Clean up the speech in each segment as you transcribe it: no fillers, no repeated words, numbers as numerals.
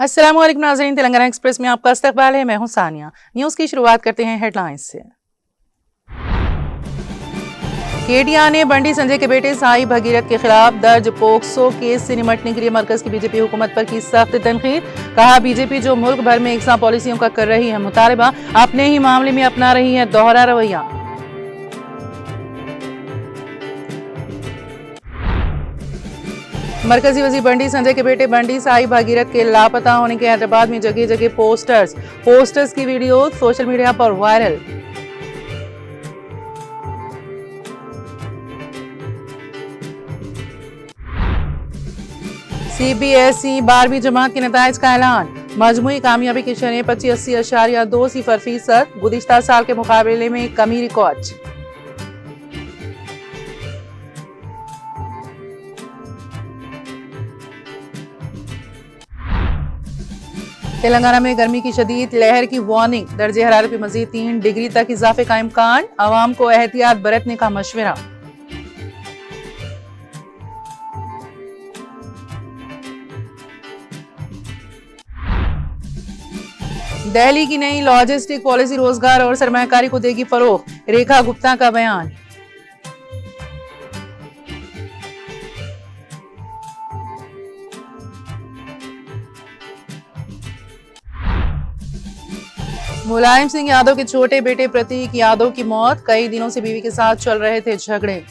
अस्सलाम वालेकुम नाज़रीन, तेलंगाना एक्सप्रेस में आपका इस्तकबाल है। मैं हूं सानिया। न्यूज़ की शुरुआत करते हैं हेडलाइंस से। केटीआर ने बंडी संजय के बेटे साई भगीरथ के खिलाफ दर्ज पोक्सो केस से निपटने के लिए मरकज की बीजेपी हुकूमत पर की सख्त तनकीद। कहा, बीजेपी जो मुल्क भर में एकसा पॉलिसियों का कर रही है मुतालबा, अपने ही मामले में अपना रही है दोहरा रवैया। मरकजी वजीर बंडी संजय के बेटे बंडी साई भागीरथ के लापता होने के हैदराबाद में जगह जगह पोस्टर्स की वीडियो सोशल मीडिया पर वायरल। सीबीएसई 12वीं जमात के नताइज का ऐलान। मजमूई कामयाबी की शरह 85.2% गुज़िश्ता साल के मुकाबले में कमी रिकॉर्ड। तेलंगाना में गर्मी की शदीद लहर की वार्निंग। दर्जे हरारत में मजीद 3 डिग्री तक इजाफे का इम्कान। आवाम को एहतियात बरतने का मशवरा। दिल्ली की नई लॉजिस्टिक पॉलिसी रोजगार और सरमायाकारी को देगी फरोग। रेखा गुप्ता का बयान। मुलायम सिंह यादव के छोटे बेटे प्रतीक यादव की मौत। कई दिनों से बीवी के साथ चल रहे थे झगड़े।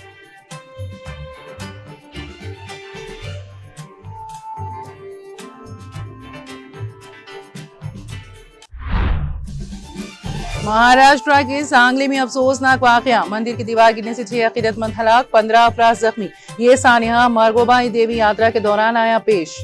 महाराष्ट्र के सांगली में अफसोसनाक वाकया। मंदिर की दीवार गिरने से 6 अकीदतमंद हलाक, 15 अफराद जख्मी। ये सानिया मरगोबाई देवी यात्रा के दौरान आया पेश।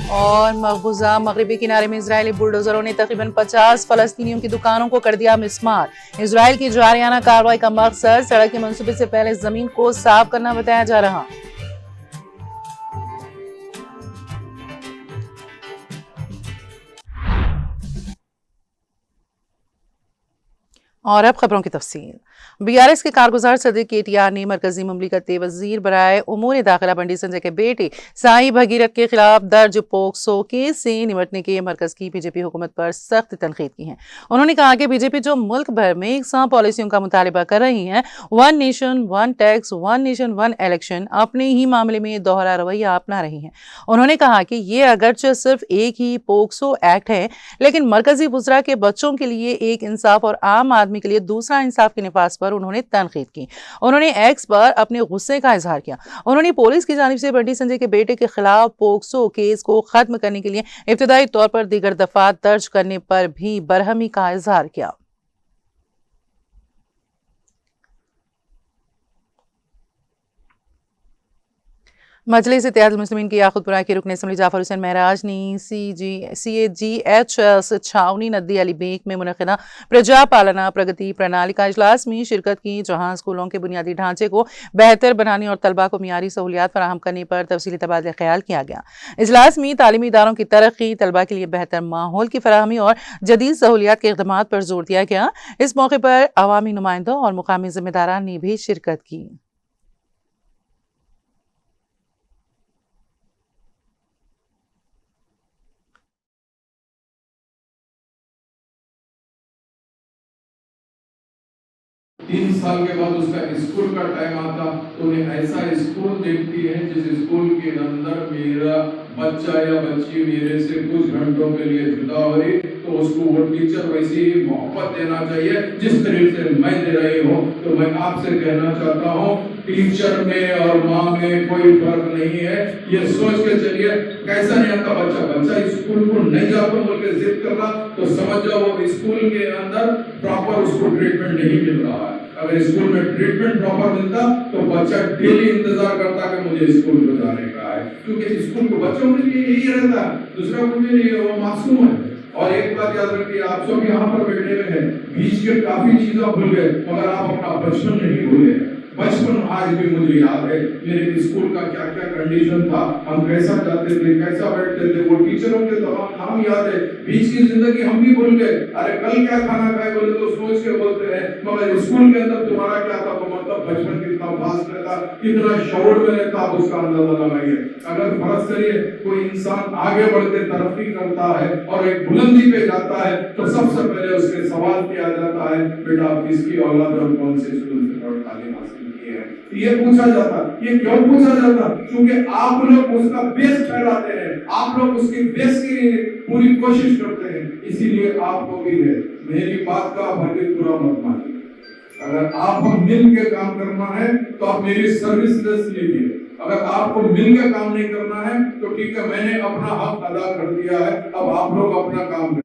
और मकबूजा मगरबी किनारे में इजरायली बुलडोजरों ने तकरीबन 50 फलस्तीनियों की दुकानों को कर दिया मिस्मार। इजरायल की जारियाना कार्रवाई का मकसद सड़क के मंसूबे से पहले जमीन को साफ करना बताया जा रहा। और अब खबरों की तफसील। बीआरएस के कारगुजार सदर केटीआर ने मरकजी मुमलिकत वजीर बराए उमूर दाखिला बंडी संजय के बेटे साई भगीरथ के खिलाफ दर्ज पोक्सो केस से निपटने के मरकज की बीजेपी हुकूमत पर सख्त तनकीद की है। उन्होंने कहा कि बीजेपी जो मुल्क भर में एकसा पॉलिसियों का मुतालबा कर रही है, one nation one tax, one nation one election, अपने ही मामले में दोहरा रवैया अपना रही है। उन्होंने कहा कि ये अगरचे सिर्फ एक ही पोक्सो एक्ट है, लेकिन मरकजी वज़रा के बच्चों के लिए एक इंसाफ और आम आदमी के लिए दूसरा इंसाफ के निफाज पर उन्होंने तनकीद की। उन्होंने एक्स पर अपने गुस्से का इजहार किया। उन्होंने पुलिस की जानिब से बंडी संजय के बेटे के खिलाफ पोक्सो केस को खत्म करने के लिए इब्तदाई तौर पर दीगर दफात दर्ज करने पर भी बरहमी का इजहार किया। मजलिस इत्तेहादुल मुस्लिमीन की याकुतपुरा के रुकन असम्बली जाफर हुसैन महराज ने CAGHS छावनी नदी अली बेग में मुनक़िदा प्रजा पालना प्रगति प्रणाली का इजलास में शिरकत की, जहाँ स्कूलों के बुनियादी ढांचे को बेहतर बनाने और तलबा को मियारी सहूलियात फराहम करने पर तफसीली तबादला ख्याल किया गया। इजलास में तालीमी इदारों की तरक्की, तलबा के लिए बेहतर माहौल की फराहमी और जदीद सहूलियात के इक़दामात पर जोर दिया गया। इस मौके पर अवामी नुमाइंदों और मुकामी जिम्मेदारान ने भी शिरकत की। तीन साल के बाद उसका स्कूल का टाइम आता तो उन्हें ऐसा स्कूल देखती है जिस स्कूल के अंदर मेरा बच्चा या बच्ची मेरे से कुछ घंटों के लिए जुदा हो रही, तो उसको वो टीचर वैसी ही मोहब्बत देना चाहिए जिस तरीके से मैं दे रही हूँ। तो मैं आपसे कहना चाहता हूँ, टीचर में और माँ में कोई फर्क नहीं है। ये सोच के चलिए, कैसा नहीं आता बच्चा स्कूल को नहीं जाकर बोल के जिद कर रहा, तो समझ जाओ वो स्कूल के अंदर प्रॉपर उसको ट्रीटमेंट नहीं मिल रहा है। अगर स्कूल में ट्रीटमेंट प्रॉपर मिलता तो बच्चा डेली इंतजार करता कि मुझे स्कूल में जाने का है, क्योंकि स्कूल को बच्चों के लिए यही रहता है, दूसरा कुछ नहीं है, वो मासूम है। और एक बात याद रखिए, आप सब यहाँ पर बैठे हुए हैं, बीच के काफी चीजें भूल गए, मगर आप अपना बचपन नहीं भूले। बचपन आज भी मुझे याद है, मेरे स्कूल का क्या क्या कंडीशन था, हम कैसा जाते थे, कैसा बैठते थे, वो टीचरों के तमाम नाम याद है। बीच की जिंदगी हम भी भूल गए, अरे कल क्या खाना खाए बोले तो सोच के बोलते हैं, मगर स्कूल के अंदर तुम्हारा क्या था, तो मतलब बचपन कितना फास्ट रहता, कितना शौर में रहता, आप उसका अंदाजा लगाइए। अगर फर्ज करिए कोई इंसान आगे बढ़ के तरक्की करता है और एक बुलंदी पे जाता है, तो सबसे पहले उसके सवाल किया जाता है, बेटा आप किसकी औलाद और कौन से स्कूल से तालीम हासिल की है। ये पूछा जाता, ये क्यों पूछा जाता? क्योंकि आप लोग उसका बेस ठहराते हैं, आप लोग उसकी बेस की पूरी कोशिश करते हैं, इसीलिए आपको भी है। मेरी बात का हरगिज़ बुरा मत मानिए। अगर आपको मिल के काम करना है तो आप मेरी सर्विस लेस लीजिए। अगर आपको मिल के काम नहीं करना है तो ठीक है, मैंने अपना हक अदा कर दिया है, अब आप लोग अपना काम करें।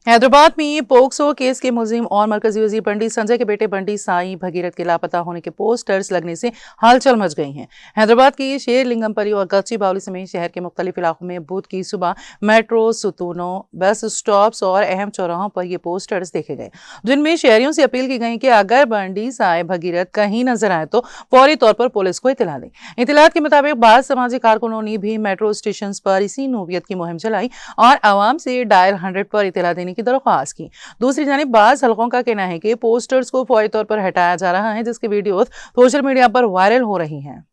हैदराबाद में पोक्सो केस के मुलजिम और मरकजी वजीर बंडी संजय के बेटे बंडी साईं भगीरथ के लापता होने के पोस्टर्स लगने से हलचल मच गई है। हैदराबाद के शेरलिंगमपल्ली और गच्चीबावली समेत शहर के मुख्तलिफ इलाकों में बुध की सुबह मेट्रो, सुतूनों, बस स्टॉप्स और अहम चौराहों पर ये पोस्टर्स देखे गए, जिनमें शहरियों से अपील की गई कि अगर बंडी साईं भगीरथ कहीं नजर आए तो फौरी तौर पर पुलिस को इतला दें। इतलात के मुताबिक बाद समाजी कारकुनों ने भी मेट्रो स्टेशन पर इसी नोबियत की मुहिम चलाई और आवाम से डायल 100 पर इतला देने की दरख्वास्त की। दूसरी जानिब बाज़ हलकों का कहना है कि पोस्टर्स को फौरी तौर पर हटाया जा रहा है, जिसकी वीडियोस सोशल मीडिया पर वायरल हो रही हैं।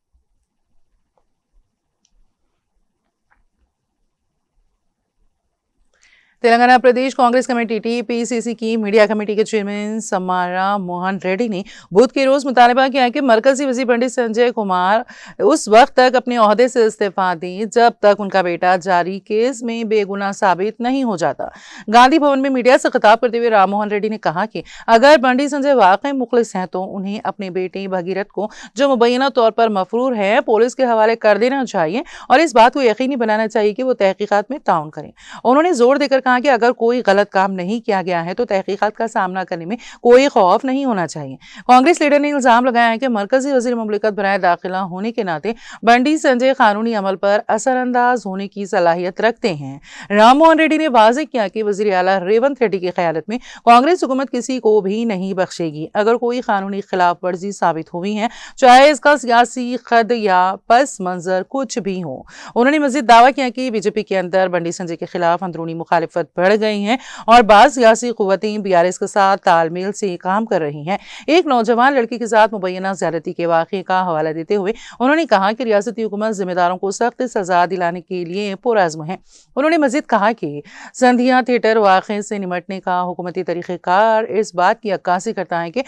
तेलंगाना प्रदेश कांग्रेस कमेटी टीपीसीसी की मीडिया कमेटी के चेयरमैन समारा मोहन रेड्डी ने बुध के रोज मुतालबा किया कि मरकजी वजीर पंडित संजय कुमार उस वक्त तक अपने ओहदे से इस्तीफा दें जब तक उनका बेटा जारी केस में बेगुनाह साबित नहीं हो जाता। गांधी भवन में मीडिया से खिताब करते हुए राम मोहन रेड्डी ने कहा कि अगर पंडित संजय वाकई मुखलिस हैं तो उन्हें अपने बेटे भगीरथ को, जो मुबैना तौर पर मफरूर है, पुलिस के हवाले कर देना चाहिए और इस बात को यकीनी बनाना चाहिए कि वो तहकीकात में ताउन करें। उन्होंने जोर देकर कहा कि अगर कोई गलत काम नहीं किया गया है तो तहकीकात का सामना करने में कोई खौफ नहीं होना चाहिए। कांग्रेस लीडर ने इल्जाम लगाया है कि मरकजी वजीर मुमलिकत बराए दाखिला होने के नाते बंडी संजय कानूनी अमल पर असरअंदाज होने की सलाहियत रखते हैं। राम मोहन रेड्डी ने वाज़ेह किया कि वजीर आला रेवंत रेड्डी की क़यादत में कांग्रेस हुकूमत किसी को भी नहीं बख्शेगी। अगर कोई कानूनी खिलाफ वर्जी साबित हुई है, चाहे इसका सियासी खद या पस मंजर कुछ भी हो। उन्होंने मजीद दावा किया कि बीजेपी के अंदर बंडी संजय के खिलाफ अंदरूनी मुखालिफत बढ़ गई हैं और बाज़ सियासी कुव्वतें बीआरएस के साथ तालमेल से काम कर रही हैं। एक नौजवान लड़की के साथ मुबैना ज़्यादती के वाक़े का हवाला देते हुए उन्होंने कहा कि रियासती हुकूमत जिम्मेदारों को सख्त सजा दिलाने के लिए पुरअज़्म है। उन्होंने मजीद कहा कि संधिया थिएटर वाक़े से निमटने का हुकूमती तरीक़ेकार इस बात की अक्कासी करता है कि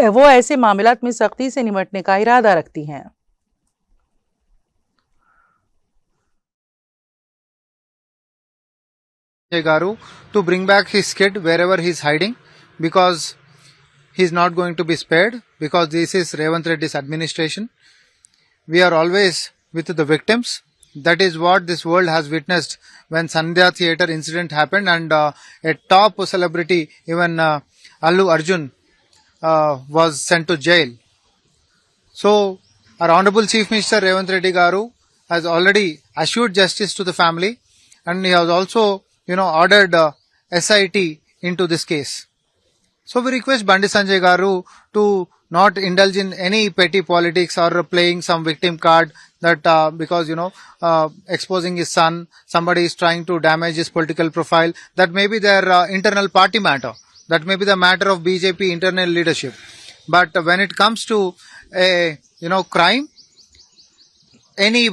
वो ऐसे मामलात में सख्ती से निमटने का इरादा रखती हैं। Garu to bring back his kid wherever he is hiding, because he is not going to be spared, because this is Revanth Reddy's administration. We are always with the victims. That is what this world has witnessed when Sandhya Theatre incident happened, and a top celebrity, even Allu Arjun, was sent to jail. So our Honorable Chief Minister Revanth Reddy Garu has already assured justice to the family, and he has also ordered SIT into this case. So we request Bandi Sanjay Garu to not indulge in any petty politics or playing some victim card that because exposing his son, somebody is trying to damage his political profile. That may be their internal party matter. That may be the matter of BJP internal leadership. But when it comes to a crime, any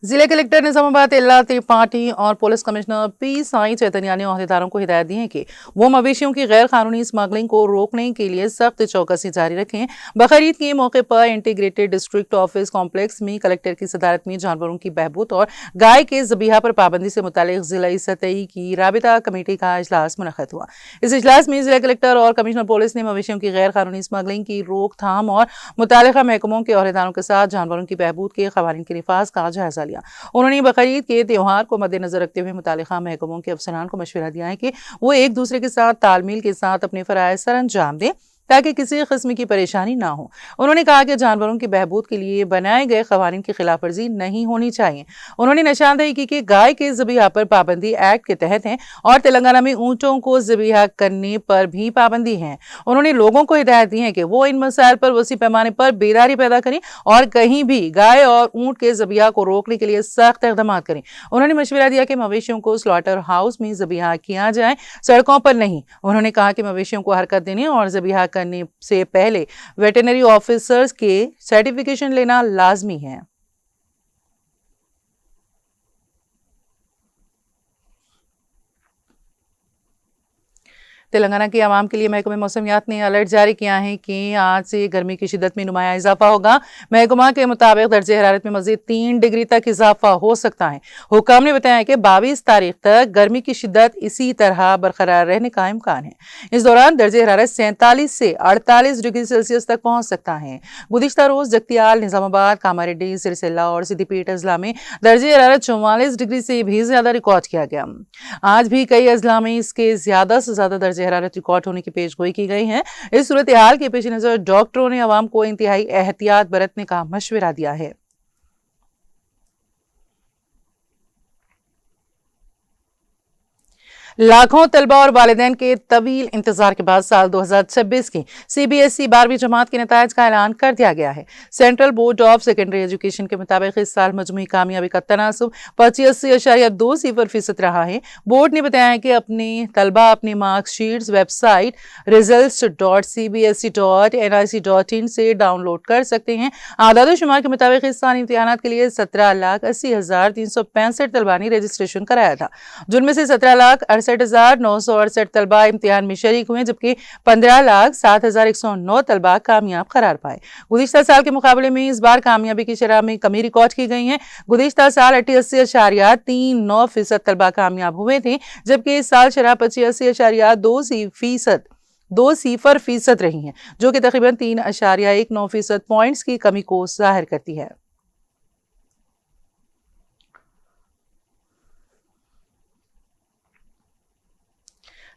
जिला collector Nizamabad इल्ला त्रिपाठी और police commissioner P Sai Chaitanya ने अहदेदारों को हिदायत दी है कि वो मवेशियों की गैर कानूनी स्मगलिंग को रोकने के लिए सख्त चौकसी जारी रखें। बकरीद के मौके पर इंटीग्रेटेड डिस्ट्रिक्ट ऑफिस कॉम्प्लेक्स में कलेक्टर की सदारत में जानवरों की बहबूद और गाय के ज़बीहा पर पाबंदी से मुतालिक जिला सतही की राबिता कमेटी का इजलास मुनक़्क़िद हुआ। इस इजलास में जिला कलेक्टर और कमिश्नर पुलिस ने मवेशियों की गैर कानूनी स्मगलिंग की रोकथाम और मुतालिका महकमों के अहदेदारों के साथ जानवरों की बहबूद के क़वानीन के निफाज का जायजा लिया। उन्होंने बकरीद के त्योहार को मद्देनजर रखते हुए मुतालिका महकमों के अफसरान को मशवरा दिया है कि वो एक दूसरे के साथ तालमेल के साथ अपने फराइज़ सर अंजाम दें ताकि किसी किस्म की परेशानी ना हो। उन्होंने कहा कि जानवरों की बहबूद के लिए बनाए गए कवानीन की खिलाफवर्जी नहीं होनी चाहिए। उन्होंने निशानदेही की कि गाय के ज़बीहा पर पाबंदी एक्ट के तहत है और तेलंगाना में ऊंटों को ज़बीहा करने पर भी पाबंदी है। उन्होंने लोगों को हिदायत दी है कि वो इन मसाइल पर वसी पैमाने पर बेदारी पैदा करें और कहीं भी गाय और ऊंट के ज़बीहा को रोकने के लिए सख्त इक़दाम करें। उन्होंने मशवरा दिया कि मवेशियों को स्लॉटर हाउस में ज़बीहा किया जाए, सड़कों पर नहीं। उन्होंने कहा कि मवेशियों को हरकत देने और ज़बीहा करने से पहले वेटरनरी ऑफिसर्स के सर्टिफिकेशन लेना लाजमी है। तेलंगाना की आवाम के लिए महकमे मौसमियात ने अलर्ट जारी किया है कि आज से गर्मी की शिद्दत में नुमाया इजाफा होगा। महकमा के मुताबिक दर्जे हरारत में मजीद 3 डिग्री तक इजाफा हो सकता है। हुकाम ने बताया कि 22 तारीख तक गर्मी की शिद्दत इसी तरह बरकरार रहने का इम्कान है। इस दौरान दर्जे हरारत 47 से 48 डिग्री सेल्सियस तक पहुंच सकता है। गुज़िश्ता रोज जगतियाल, निजामाबाद, कामारेड्डी, सिरसिल्ला और सिद्दीपेट अजला में दर्जे हरारत 44 डिग्री से भी ज्यादा रिकॉर्ड किया गया। आज भी कई अजला में इसके ज्यादा से ज्यादा दर्जे हरारत रिकॉर्ड होने की पेशगोई की गई है। इस सूरत हाल के पेश नजर डॉक्टरों ने आवाम को इंतहाई एहतियात बरतने का मशवरा दिया है। लाखों तलबा और वालिदैन के तवील इंतजार के बाद साल 2026 की CBSE 12वीं जमात के नतायज का ऐलान कर दिया गया है। Central board of secondary education के मुताबिक इस साल मजमूई कामयाबी का तनासुब 85.2% रहा है। बोर्ड ने बताया है कि अपने तलबा अपनी मार्कशीट्स वेबसाइट results.cbse.nic.in से डाउनलोड कर सकते हैं। आदाद-ओ-शुमार के मुताबिक इस साल इम्तिहानात के लिए 17,80,365 तलबा ने रजिस्ट्रेशन कराया था, जिनमें से 17,68,968 तलबा इम्तिहान में शरीक हुए, जबकि 15,07,109 तलबा कामयाब करार पाए। गुज़िश्ता साल के मुकाबले में इस बार कामयाबी की शरह में कमी रिकॉर्ड की गई है। गुज़िश्ता साल 88.39% तलबा कामयाब हुए थे, जबकि इस साल शरह 85.2% रही है, जो कि तकरीबन 3.19% पॉइंट्स की कमी को जाहिर करती है।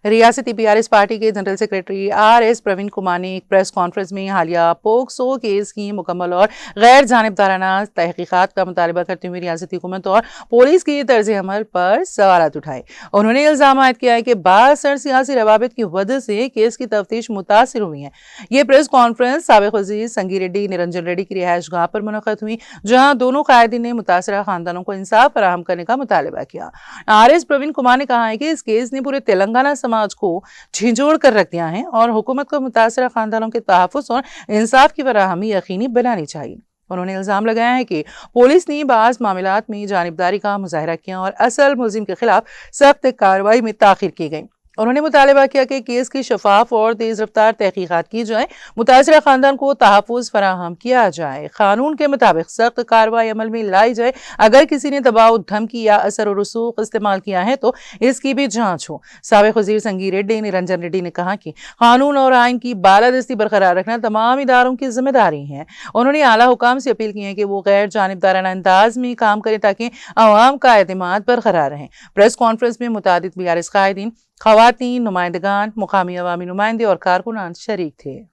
रियासती PRS पार्टी के general secretary RS Praveen Kumar ने एक प्रेस कॉन्फ्रेंस में हालिया पोक्सो केस की मुकम्मल और गैर जानिबदाराना तहकीकात का मुतालबा करते हुए रियासती हुकूमत और पुलिस की तर्ज अमल पर सवालात उठाए। उन्होंने इल्जाम आयद किया है कि बाअसर सियासी रवाबित की वजह से केस की तफ्तीश मुतासिर हुई है। ये प्रेस कॉन्फ्रेंस साबिक वज़ीर संगी रेड्डी निरंजन रेड्डी की रिहाइश गाह पर मुनक़द हुई, जहाँ दोनों कायदीन ने मुतासरा खानदानों को इंसाफ फराहम करने का मुतालबा किया। RS प्रवीण कुमार ने कहा है कि इस केस ने पूरे तेलंगाना समाज को झिंझोड़ कर रख दिया है और हुकूमत को मुतासरा खानदानों के तहफ़्फ़ुज़ और इंसाफ की फराहमी यकीनी बनानी चाहिए। उन्होंने इल्जाम लगाया है कि पुलिस ने बाज़ मामलात में जानिबदारी का मुजाहरा किया और असल मुल्ज़िम के खिलाफ सख्त कार्रवाई में ताख़ीर की गई। उन्होंने मुतालबा किया कि केस की शफाफ और तेज रफ्तार तहकीकात की जाए, मुतासरा खानदान को तहफ़्फ़ुज़ फराहम किया जाए, कानून के मुताबिक सख्त कार्रवाई अमल में लाई जाए। अगर किसी ने दबाव, धमकी या असर और रसूख इस्तेमाल किया है तो इसकी भी जांच हो। साबिक वज़ीर संगी रेड्डी निरंजन रेड्डी ने कहा कि कानून और आइन की बालादस्ती बरकरार रखना तमाम इदारों की जिम्मेदारी है। उन्होंने आला हुकाम से अपील की है कि वो गैर जानिबदाराना अंदाज में काम करें ताकि अवाम का एतमाद बरकरार रहे। प्रेस कॉन्फ्रेंस में मुतादिद PRS कायदीन, खवातीन, नुमाइंदगान, मुकामी अवामी नुमाइंदे और कारकुनान शरीक थे।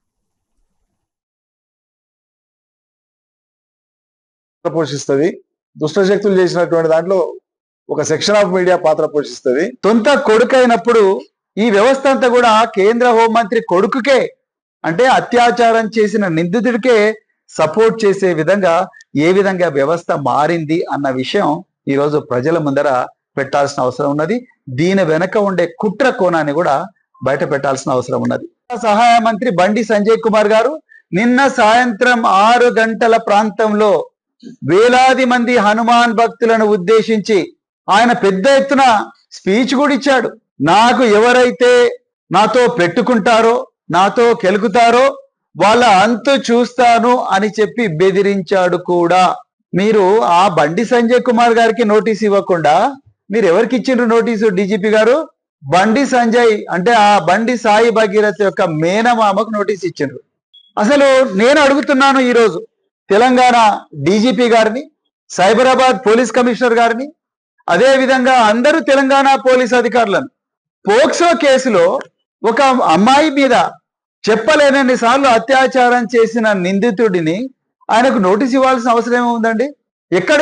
పోషిస్తుంది దుష్ట శక్తులు చేసినటువంటి దాంట్లో ఒక సెక్షన్ ఆఫ్ మీడియా పాత్ర పోషిస్తుంది. తొంత కొడుకైనప్పుడు ఈ వ్యవస్థ అంతా కూడా కేంద్ర హోంమంత్రి కొడుకుకే అంటే అత్యాచారం చేసిన నిందితుడికే సపోర్ట్ చేసే విధంగా ఏ విధంగా వ్యవస్థ మారింది అన్న విషయం ఈ రోజు ప్రజల ముందర పెట్టాల్సిన అవసరం ఉన్నది. దీని వెనక ఉండే కుట్ర కోణాన్ని కూడా బయట పెట్టాల్సిన అవసరం ఉన్నది. సహాయ మంత్రి బండి సంజయ్ కుమార్ గారు నిన్న సాయంత్రం 6 గంటల ప్రాంతంలో వేలాది మంది హనుమాన్ భక్తులను ఉద్దేశించి ఆయన పెద్ద ఎత్తున స్పీచ్ కూడా ఇచ్చాడు. నాకు ఎవరైతే నాతో పెట్టుకుంటారో, నాతో కెలుకుతారో వాళ్ళ అంతు చూస్తాను అని చెప్పి బెదిరించాడు కూడా. మీరు ఆ బండి సంజయ్ కుమార్ గారికి నోటీస్ ఇవ్వకుండా మీరు ఎవరికి ఇచ్చిండ్రు నోటీసు? DGP గారు బండి సంజయ్ అంటే ఆ బండి సాయి భగీరథ్ యొక్క మేనమామకు నోటీస్ ఇచ్చిండ్రు. అసలు నేను అడుగుతున్నాను ఈరోజు తెలంగాణ DGP గారిని, సైబరాబాద్ పోలీస్ కమిషనర్ గారిని, అదే విధంగా అందరూ తెలంగాణ పోలీస్ అధికారులను, పోక్సో కేసులో ఒక అమ్మాయి మీద చెప్పలేనన్ని సార్లు అత్యాచారం చేసిన నిందితుడిని ఆయనకు నోటీస్ ఇవ్వాల్సిన అవసరం ఏముందండి? ఎక్కడ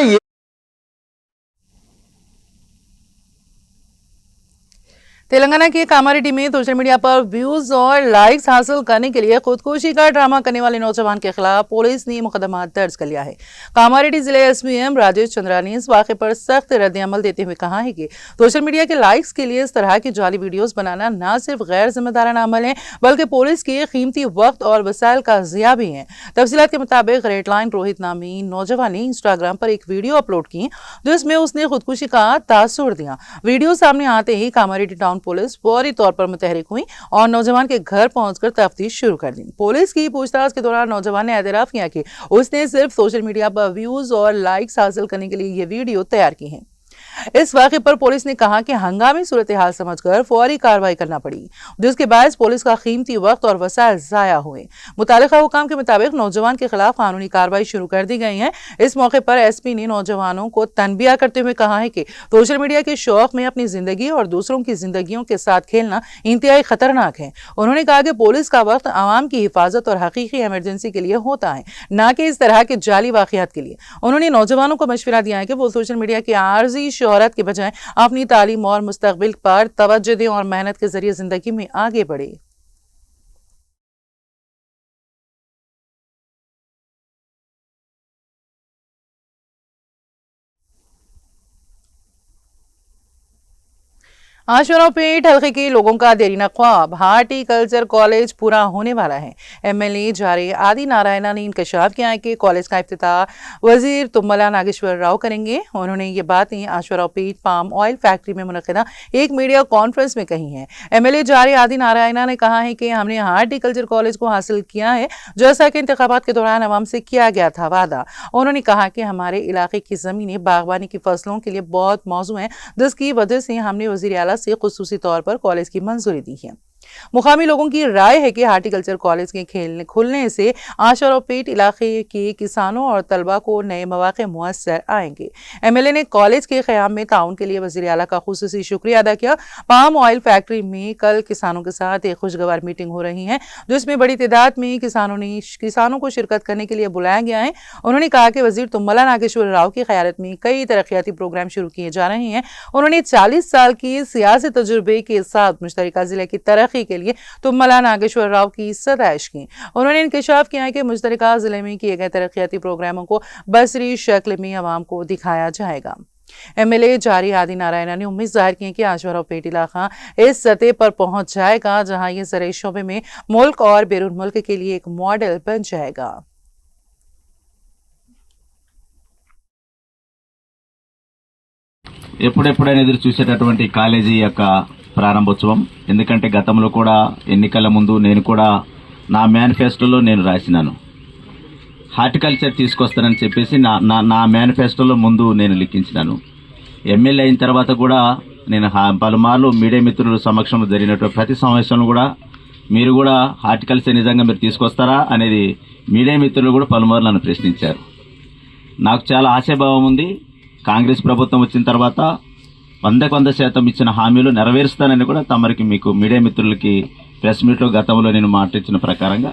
तेलंगाना के कामारेड्डी में सोशल मीडिया पर व्यूज और लाइक्स हासिल करने के लिए खुदकुशी का ड्रामा करने वाले नौजवान के खिलाफ पुलिस ने मुकदमा दर्ज कर लिया है। कामारेड्डी जिले एसपीएम राजेश चंद्रा ने इस वाक़े पर सख्त रद्द-ए-अमल देते हुए कहा है कि सोशल मीडिया के लाइक्स के लिए इस तरह की जाली वीडियोस बनाना न सिर्फ गैर जिम्मेदाराना अमल है बल्कि पुलिस के कीमती वक्त और वसाइल का ज़िया भी है। तफसीलात के मुताबिक रेड लाइन रोहित नामी नौजवान ने इंस्टाग्राम पर एक वीडियो अपलोड की जिसमें उसने खुदकुशी का तासुर दिया। वीडियो सामने आते ही कामारेड्डी टाउन पुलिस फौरी तौर पर मुतहरिक हुई और नौजवान के घर पहुंचकर तफ्तीश शुरू कर दी। पुलिस की पूछताछ के दौरान नौजवान ने एतराफ किया कि उसने सिर्फ सोशल मीडिया पर व्यूज और लाइक्स हासिल करने के लिए ये वीडियो तैयार की है। इस वाक़े पर पुलिस ने कहा कि हंगामी सूरत हाल समझकर फौरी कार्रवाई करना पड़ी जिसके बाद पुलिस का कीमती वक्त और वसाइल ज़ाया हुए। मुतालिका हुकाम के मुताबिक नौजवान के खिलाफ कानूनी कार्रवाई शुरू कर दी गई है। इस मौके पर एसपी ने नौजवानों को तनबिया करते हुए कहा है कि सोशल मीडिया के शौक में अपनी जिंदगी और दूसरों की जिंदगियों के साथ खेलना इंतहाई खतरनाक है। उन्होंने कहा कि पुलिस का वक्त आवाम की हिफाजत और हकीकी इमरजेंसी के लिए होता है, न कि इस तरह के जाली वाक़ियात के लिए। उन्होंने नौजवानों को मशवरा दिया है कि वो सोशल मीडिया की आर्जी शोहरत के बजाय अपनी तालीम और मुस्तकबिल पर तवज्जो दें और मेहनत के जरिए जिंदगी में आगे बढ़े। आशुरापेट हल्के के लोगों का देरीना ख्वाब हार्टिकल्चर कॉलेज पूरा होने वाला है। एमएलए जारे आदि नारायणा ने इंकशाफ किया है कि कॉलेज का इफ्तिताह वजीर तुम्मला नागेश्वर राव करेंगे। उन्होंने ये बातें आशुरापेट पाम ऑयल फैक्ट्री में मुनक़िदा एक मीडिया कॉन्फ्रेंस में कही है। एमएलए जारे आदि नारायणा ने कहा है कि हमने हार्टिकल्चर कॉलेज को हासिल किया है जैसा कि इंतखाबात के दौरान अवाम से किया गया था वादा। उन्होंने कहा कि हमारे इलाके की जमीनें बागवानी की फसलों के लिए बहुत मौजू हैं जिसकी वजह से हमने वज़ीर आला से खुसूसी तौर पर कॉलेज की मंजूरी दी है। मुकामी लोगों की राय है कि हार्टिकल्चर कॉलेज के खुलने से आशुरापेट इलाके के किसानों और तलबा को नए मौके मुयस्सर आएंगे। एमएलए ने कॉलेज के क़याम में ताउन के लिए वज़ीर आला का खुसूसी शुक्रिया अदा किया। पाम ऑयल फैक्ट्री में कल किसानों के साथ एक खुशगवार मीटिंग हो रही है जिसमें बड़ी तादाद में किसानों को शिरकत करने के लिए बुलाया गया है। उन्होंने कहा कि वज़ीर तुम्मला नागेश्वर राव की क़यादत में कई तरक्याती प्रोग्राम शुरू किए जा रहे हैं। उन्होंने 40 साल की सियासी तजुर्बे के साथ मुश्तरका जिले की तरक्की के लिए तुम्मला नागेश्वर राव की सताइश की। उन्होंने इंकशाफ किया है कि मुश्तरका जिले में किए गए तरक्याती प्रोग्रामों को बसरी शक्ल में आवाम को दिखाया जाएगा। एमएलए जारी आदि नारायणा ने उम्मीद जाहिर की कि आशुरापेट इलाका इस सतह पर पहुंच जाएगा जहां ये ज़राई शोबे में मुल्क और बैरून मुल्क के लिए एक मॉडल बन जाएगा। ఎప్పుడెప్పుడైనా ఎదురు చూసేటటువంటి కాలేజీ యొక్క ప్రారంభోత్సవం. ఎందుకంటే గతంలో కూడా ఎన్నికల ముందు నేను కూడా నా మేనిఫెస్టోలో నేను రాసినాను హార్టికల్చర్ తీసుకొస్తానని చెప్పేసి నా మేనిఫెస్టోలో ముందు నేను లిఖించినాను. ఎమ్మెల్యే అయిన తర్వాత కూడా నేను పలుమార్లు మీడియా మిత్రుల సమక్షంలో జరిగినటువంటి ప్రతి సమావేశంలో కూడా మీరు కూడా హార్టికల్చర్ నిజంగా మీరు తీసుకొస్తారా అనేది మీడియా మిత్రులు కూడా పలుమార్లు నన్ను ప్రశ్నించారు. నాకు చాలా ఆశాభావం ఉంది. కాంగ్రెస్ ప్రభుత్వం వచ్చిన తర్వాత 100% ఇచ్చిన హామీలు నెరవేరుస్తానని కూడా తమరికి మీకు మీడియా మిత్రులకి ప్రెస్ మీట్లో గతంలో నేను మాటిచ్చిన ప్రకారంగా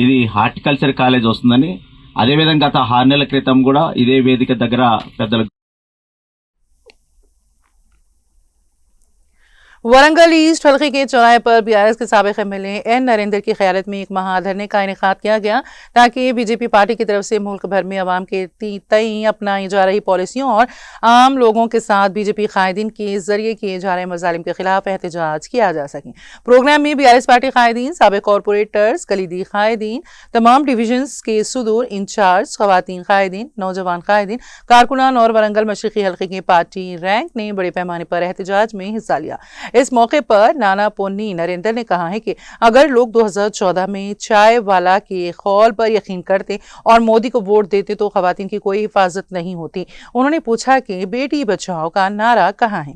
ఇది హార్టికల్చర్ కాలేజ్ వస్తుందని, అదేవిధంగా గత 6 నెలల క్రితం కూడా ఇదే వేదిక దగ్గర పెద్దలు वरंगल ईस्ट हल्के के चौराहे पर बीआरएस के साबिक एमएलए एन नरेंद्र की क़यादत में एक महाधरने का इनेकाद किया गया ताकि बीजेपी पार्टी की तरफ से मुल्क भर में अवाम के तई अपनाई जा रही पॉलिसियों और आम लोगों के साथ बीजेपी कायदीन के जरिए किए जा रहे मजालिम के खिलाफ एहतजाज किया जा सके। प्रोग्राम में बीआरएस पार्टी कायदीन, साबिक कॉरपोरेटर्स, कलीदी कायदीन, तमाम डिवीजन के सुदूर इंचार्ज, खवातीन कायदीन, नौजवान कायदीन, कारकुनान और वरंगल मशरकी हल्के के पार्टी रैंक ने बड़े पैमाने पर एहतजाज में हिस्सा लिया। इस मौके पर नाना पोन्नी नरेंद्र ने कहा है कि अगर लोग 2014 में चाय वाला के कौल पर यकीन करते और मोदी को वोट देते तो खवातीन की कोई हिफाजत नहीं होती। उन्होंने पूछा कि बेटी बचाओ का नारा कहाँ है।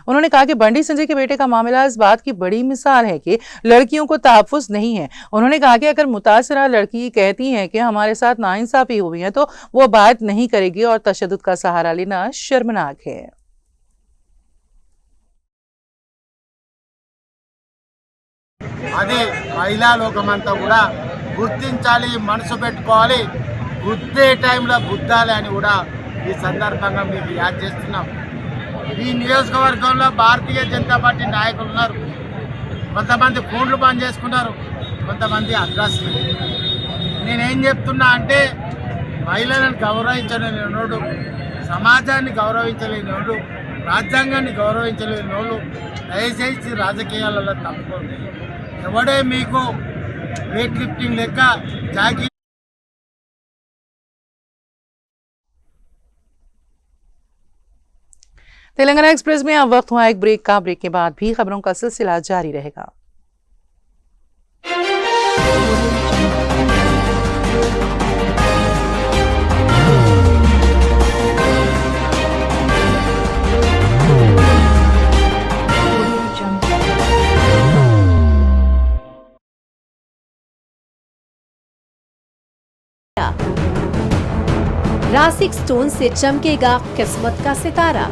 उन्होंने कहा कि बंडी संजय के बेटे का मामला इस बात की बड़ी मिसाल है कि लड़कियों को तहफ़्फ़ुज़ नहीं है। उन्होंने कहा कि अगर मुतासरा लड़की कहती है कि हमारे साथ नाइंसाफ़ी हुई है तो वो बात नहीं करेगी और तशद्दुद का सहारा लेना शर्मनाक है। అది మహిళా లోకమంతా కూడా గుర్తించాలి, మనసు పెట్టుకోవాలి. గుద్దే టైంలో గుద్దాలి అని కూడా ఈ సందర్భంగా మీకు యాద్ చేస్తున్నాం. ఈ నియోజకవర్గంలో భారతీయ జనతా పార్టీ నాయకులు ఉన్నారు. కొంతమంది ఫోన్లు బంద్ చేసుకున్నారు, కొంతమంది అడ్రస్లు. నేనేం చెప్తున్నా అంటే మహిళలను గౌరవించలేని వాడు, సమాజాన్ని గౌరవించలేని వాడు, రాజ్యాంగాన్ని గౌరవించలేని వాళ్ళు దయచేసి రాజకీయాలలో తప్పుకోండి. ఎవడే మీకు వెయిట్ లిఫ్టింగ్ లెక్క జాకీ तेलंगाना एक्सप्रेस में अब वक्त हुआ एक ब्रेक का। ब्रेक के बाद भी खबरों का सिलसिला जारी रहेगा। रासिक स्टोन से चमकेगा किस्मत का सितारा,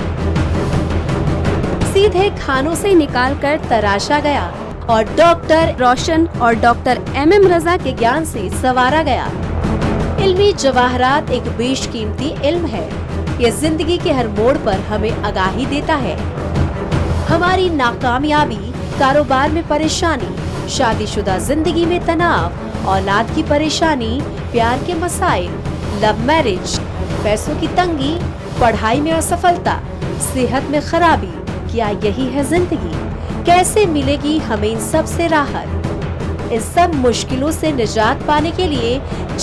सीधे खानों से निकालकर तराशा गया और डॉक्टर रोशन और डॉक्टर MM रजा के ज्ञान से संवारा गया। इल्मी जवाहरात एक बेशकीमती इल्म है। ये जिंदगी के हर मोड़ पर हमें आगाही देता है। हमारी नाकामयाबी, कारोबार में परेशानी, शादीशुदा जिंदगी में तनाव, औलाद की परेशानी, प्यार के मसाइल, लव मैरिज, पैसों की तंगी, पढ़ाई में असफलता, सेहत में खराबी, क्या यही है जिंदगी? कैसे मिलेगी हमें इन सब से राहत? इन सब मुश्किलों से निजात पाने के लिए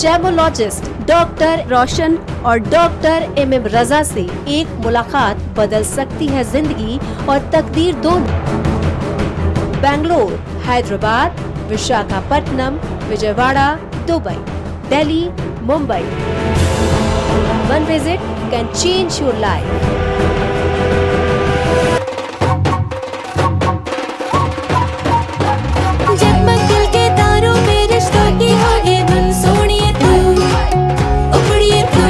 जेमोलॉजिस्ट डॉक्टर रोशन और डॉक्टर MM रजा से एक मुलाकात बदल सकती है जिंदगी और तकदीर दोनों। Bangalore, Hyderabad, Visakhapatnam, Vijayawada, Dubai, Delhi, Mumbai. One visit can change your life. जगमग दिल के तारों में रिश्तों की होगी धुन, सोनिए तू, उपड़िए तू,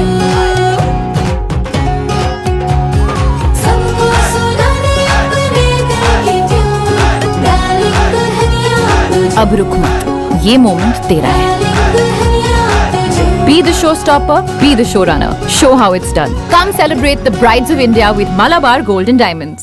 सबको सुनाने अपने दिल की ट्यून, डार्लिंग दुल्हनिया तुझे, अब रुक मत, ये मोमेंट तेरा है। डार्लिंग दुल्हनिया तुझे। Be the showstopper, be the showrunner. Show how it's done. Come celebrate the brides of India with Malabar Gold and Diamonds.